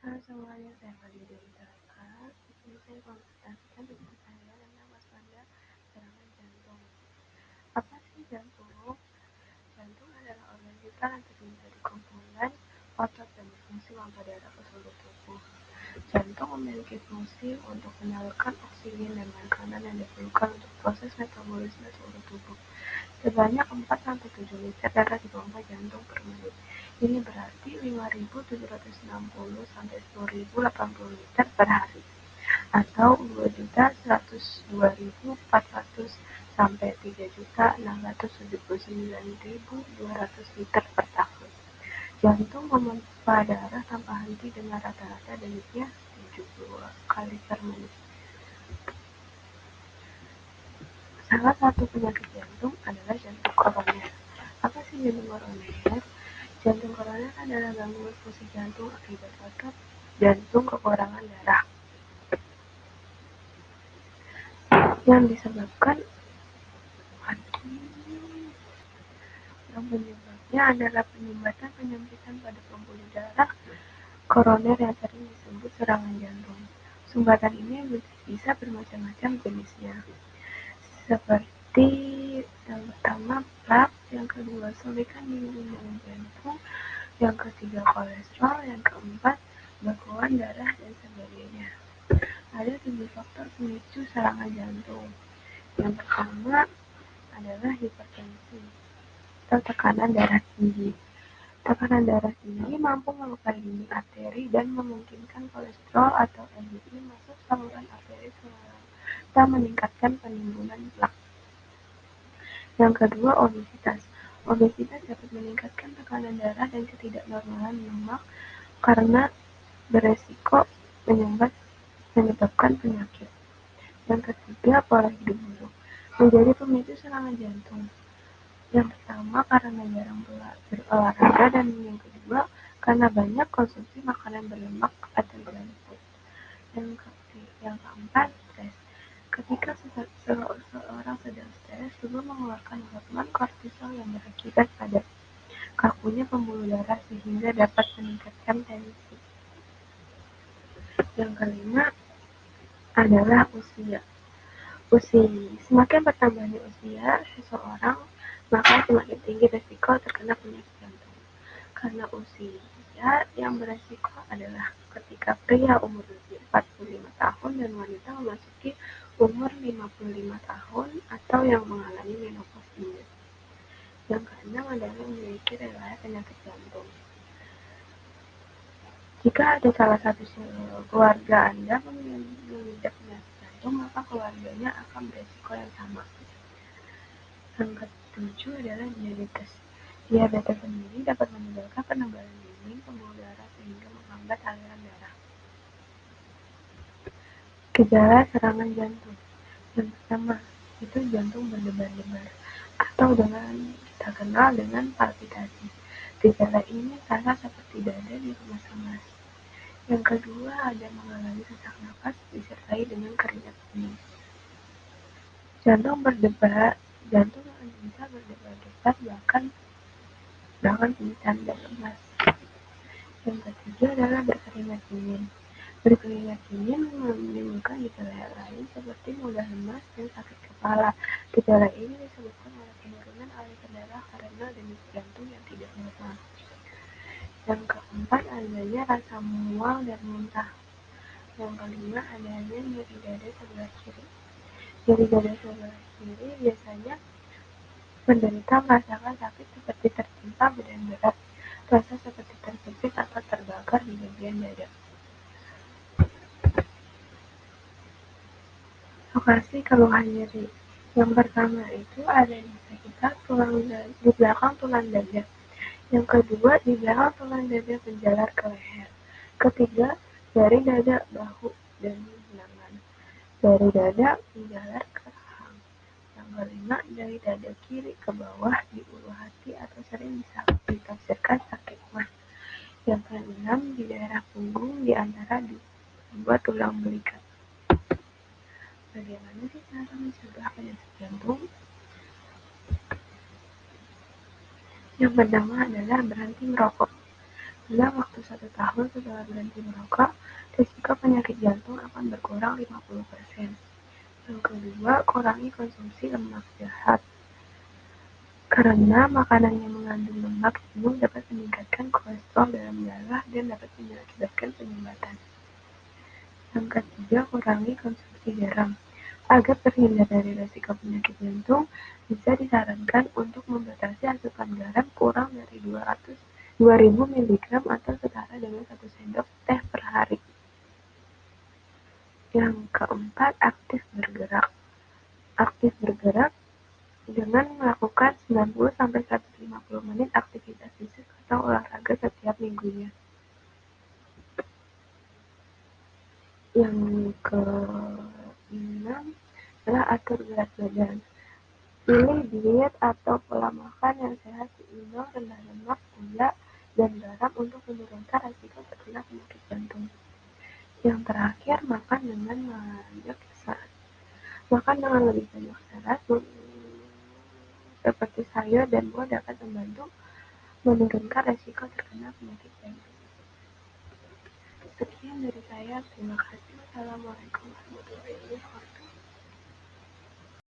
Halo semuanya, saya Fadli dari Tarakat. Di sini saya konsultasikan dengan saya tentang waspada serangan jantung. Apa sih jantung? Jantung adalah organ vital yang terdiri dari kumpulan otot dan berfungsi memompa darah ke seluruh tubuh. Jantung memiliki fungsi untuk menyalurkan oksigen dan makanan yang diperlukan untuk proses metabolisme seluruh tubuh. Sebanyak 4-7 liter darah dipompa jantung per menit. Ini berarti 5.760 sampai 10.080 liter per hari, atau 2.102.400 sampai 3.679.200 liter per tahun. Jantung memompa darah tanpa henti dengan rata-rata denyutnya 70 kali per menit. Salah satu penyakit jantung adalah jantung koroner. Apa sih jantung koroner? Jantung koroner adalah gangguan fungsi jantung akibat otot jantung kekurangan darah yang disebabkan penyebabnya adalah penyumbatan penyempitan pada pembuluh darah koroner yang sering disebut serangan jantung. Sumbatan ini bisa bermacam-macam jenisnya, seperti yang pertama plak, yang kedua suntikan di gunung jantung, yang ketiga kolesterol, yang keempat bekuan darah, dan sebagainya. Ada 7 faktor pemicu serangan jantung. Yang pertama adalah hipertensi atau tekanan darah tinggi. Tekanan darah tinggi mampu melukai dinding arteri dan memungkinkan kolesterol atau LDL masuk saluran arteri serta meningkatkan penimbunan plak. Yang kedua, obesitas. Obesitas dapat meningkatkan tekanan darah dan ketidaknormalan lemak karena beresiko menyebabkan penyakit. Yang ketiga, pola hidup buruk menjadi pemicu serangan jantung. Yang pertama, karena jarang berolahraga, dan yang kedua, karena banyak konsumsi makanan berlemak atau junk food. Yang keempat, stres. Ketika seseorang sedang stres, tubuh mengeluarkan hormon kortisol yang berakibat pada kakunya pembuluh darah sehingga dapat meningkatkan tensi. Yang kelima adalah usia. Semakin bertambahnya usia seseorang, maka semakin tinggi resiko terkena penyakit jantung. Karena usia yang beresiko adalah ketika pria umur 45 tahun dan wanita memasuki umur 55 tahun atau yang mengalami menopause. Yang keenam adalah memiliki riwayat penyakit jantung. Jika ada salah satu keluarga Anda mengidap penyakit jantung, maka keluarganya akan beresiko yang sama. Yang ketujuh adalah diabetes. Diabetes sendiri dapat menyebabkan penebalan dinding pembuluh darah sehingga menghambat aliran darah. Gejala serangan jantung. Yang pertama, itu jantung berdebar-debar atau kita kenal dengan palpitasi. Gejala ini terasa seperti dada diremas-remas. Yang kedua, ada mengalami sesak napas disertai dengan keringat dingin. Jantung bisa berdebar-debar bahkan pingsan dan lemas. Yang ketiga adalah berkeringat dingin. Berkeringat dingin menimbulkan gejala lain seperti mudah lemas dan sakit kepala. Gejala ini disebabkan oleh penurunan aliran darah karena denyut jantung yang tidak normal. Yang keempat, adanya rasa mual dan muntah. Yang kelima, adanya nyeri dada sebelah kiri. Nyeri dada sebelah kiri biasanya penderita merasakan sakit seperti tertimpa beban berat, rasa seperti terjepit atau terbakar di bagian dada. Lokasi keluhan nyeri. Yang pertama itu ada di sekitar di belakang tulang dada. Yang kedua, di belakang tulang dada menjalar ke leher. Ketiga, dari dada, bahu, dan lengan. Dari dada menjalar ke rahang. Yang kelima, dari dada kiri ke bawah di ulu hati atau sering ditafsirkan sakit mah. Yang keenam, di daerah punggung di antara dua tulang belikat. Bagaimana sih cara mencegah penyakit jantung? Yang pertama adalah berhenti merokok. Dalam waktu 1 tahun setelah berhenti merokok, risiko penyakit jantung akan berkurang 50%. Yang kedua, kurangi konsumsi lemak jahat. Karena makanan yang mengandung lemak jenuh dapat meningkatkan kolesterol dalam darah dan dapat mengakibatkan penyumbatan. Yang ketiga, kurangi konsumsi garam. Agar terhindar dari risiko penyakit jantung, bisa disarankan untuk membatasi asupan garam kurang dari 2000 mg atau setara dengan 1 sendok teh per hari. Yang keempat, aktif bergerak. Aktif bergerak dengan melakukan 90-150 menit aktivitas fisik atau olahraga setiap minggunya. Yang keenam adalah atur berat badan. Pilih diet atau pola makan yang sehat, seimbang, rendah lemak, gula, dan garam untuk menurunkan risiko terkena penyakit jantung. Yang terakhir, makan dengan banyak serat. Makan dengan lebih banyak serat seperti sayur dan buah dapat membantu menurunkan risiko terkena penyakit jantung. Sekian dari saya, terima kasih. Wassalamualaikum warahmatullahi wabarakatuh.